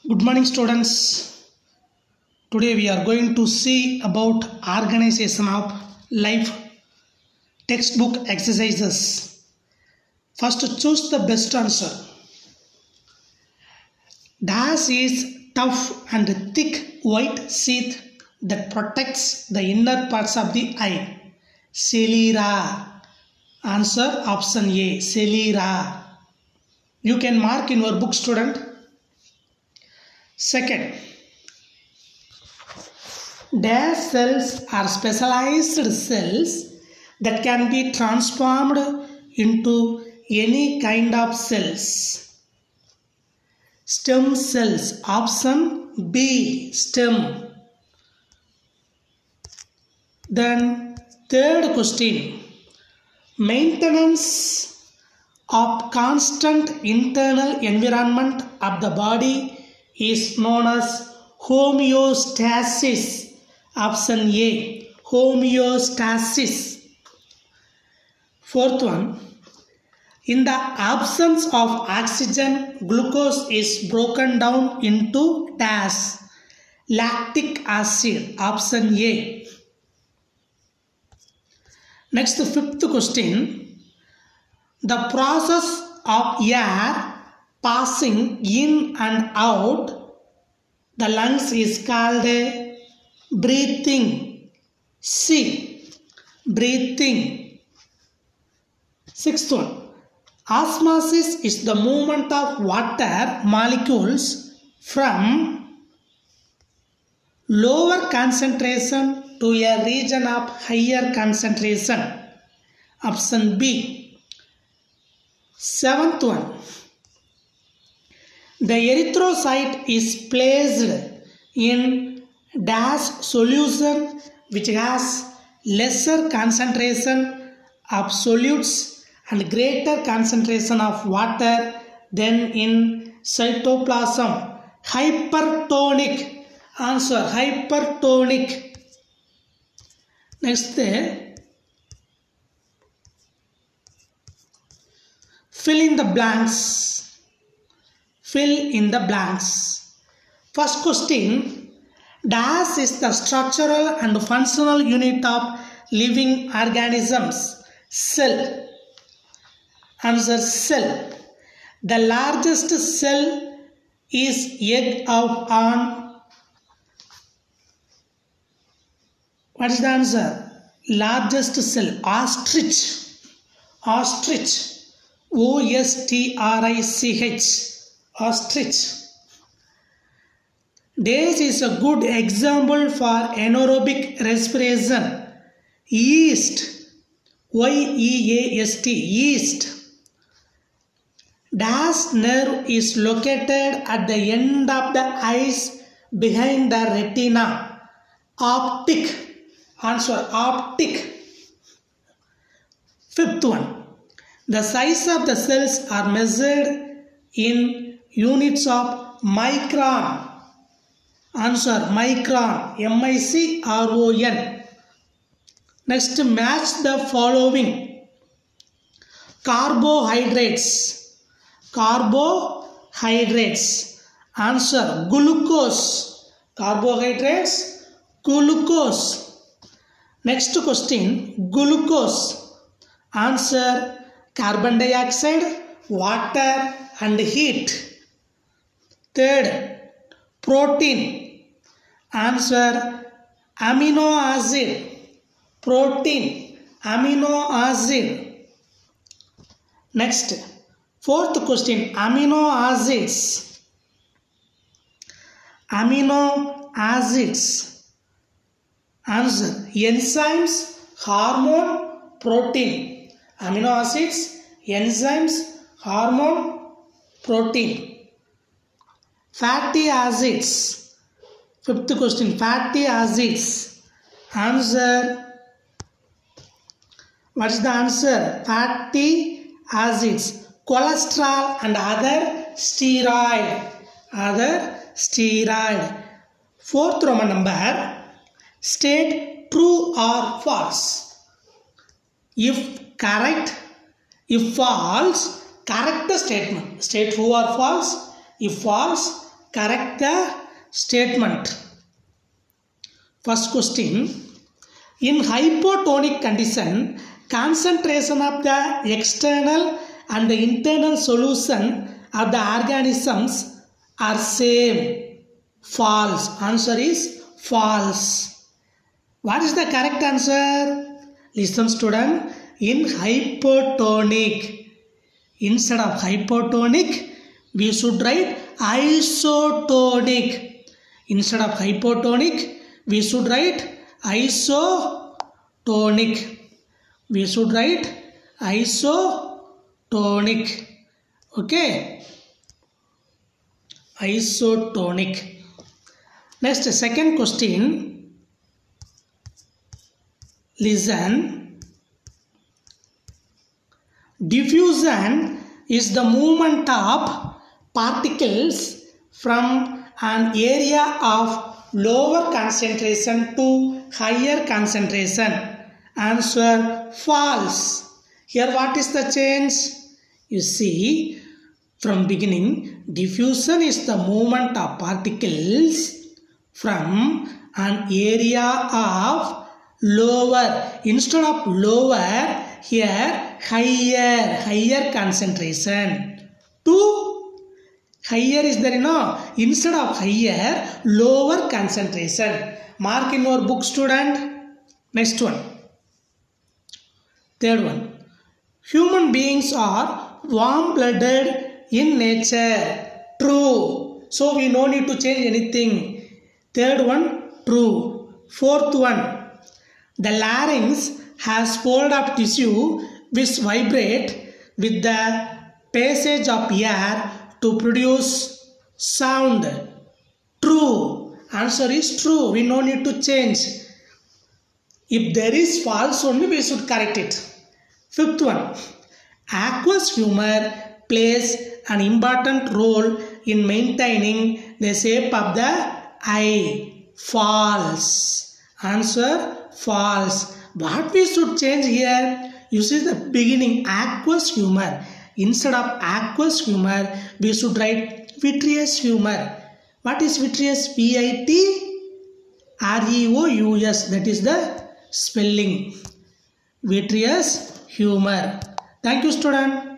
Good morning, students. Today we are going to see about organization of life textbook exercises. First, choose the best answer. Dash is tough and thick white sheath that protects the inner parts of the eye. Sclera. Answer option A. Sclera. You can mark in your book, student. Second, dash cells are specialized cells that can be transformed into any kind of cells. Stem cells. Option B. Stem. Then third question. Maintenance of constant internal environment of the body is known as homeostasis. Option A. Homeostasis. Fourth one. In the absence of oxygen, glucose is broken down into dash. Lactic acid. Option A. Next, the fifth question. The process of air passing in and out the lungs is called breathing. C. Breathing. Sixth one. Osmosis is the movement of water molecules from lower concentration to a region of higher concentration. Option B. Seventh one. The erythrocyte is placed in dash solution which has lesser concentration of solutes and greater concentration of water than in cytoplasm. Hypertonic. Answer hypertonic. Next, fill in the blanks. Fill in the blanks. First question. Dash is the structural and functional unit of living organisms. Cell. Answer cell. The largest cell is egg of an. What is the answer? Largest cell. Ostrich. Ostrich. O-S-T-R-I-C-H. Ostrich. Dash is a good example for anaerobic respiration. Yeast. Y-E-A-S-T. Yeast. Dash nerve is located at the end of the eyes behind the retina. Optic. Answer optic. Fifth one. The size of the cells are measured in units of micron. Answer micron. M-I-C-R-O-N. Next, match the following. Carbohydrates. Carbohydrates. Answer glucose. Carbohydrates. Glucose. Next question. Glucose. Answer carbon dioxide, water and heat. Third, protein. Answer amino acid. Protein, amino acid. Next, fourth question, amino acids. Amino acids. Answer enzymes, hormone, protein. Amino acids, enzymes, hormone, protein. Fatty acids. Fifth question, fatty acids. Answer. What is the answer? Fatty acids. Cholesterol and other steroid. Other steroid. Fourth Roman number. State true or false. If correct, if false, correct the statement. State true or false. If false, correct the statement. First question. In hypotonic condition, concentration of the external and the internal solution of the organisms are same. False. Answer is false. What is the correct answer? Listen student. In hypotonic, instead of hypotonic, we should write isotonic. Instead of hypotonic, we should write isotonic. We should write isotonic. Okay. Isotonic. Next, second question. Listen. Diffusion is the movement of particles from an area of lower concentration to higher concentration. Answer false. Here what is the change? You see, from beginning, diffusion is the movement of particles from an area of lower. Instead of lower, here higher concentration. To higher is there, instead of higher, lower concentration. Mark in your book, student. Next one. Third one. Human beings are warm-blooded in nature. True. So we no need to change anything. Third one, true. Fourth one. The larynx has fold of tissue which vibrate with the passage of air to produce sound. True. Answer is true. We no need to change. If there is false only, we should correct it. Fifth one. Aqueous humor plays an important role in maintaining the shape of the eye. False. Answer false. What we should change here? You see the beginning, aqueous humor. Instead of aqueous humor, we should write vitreous humor. What is vitreous? V-I-T-R-E-O-U-S. That is the spelling. Vitreous humor. Thank you, student.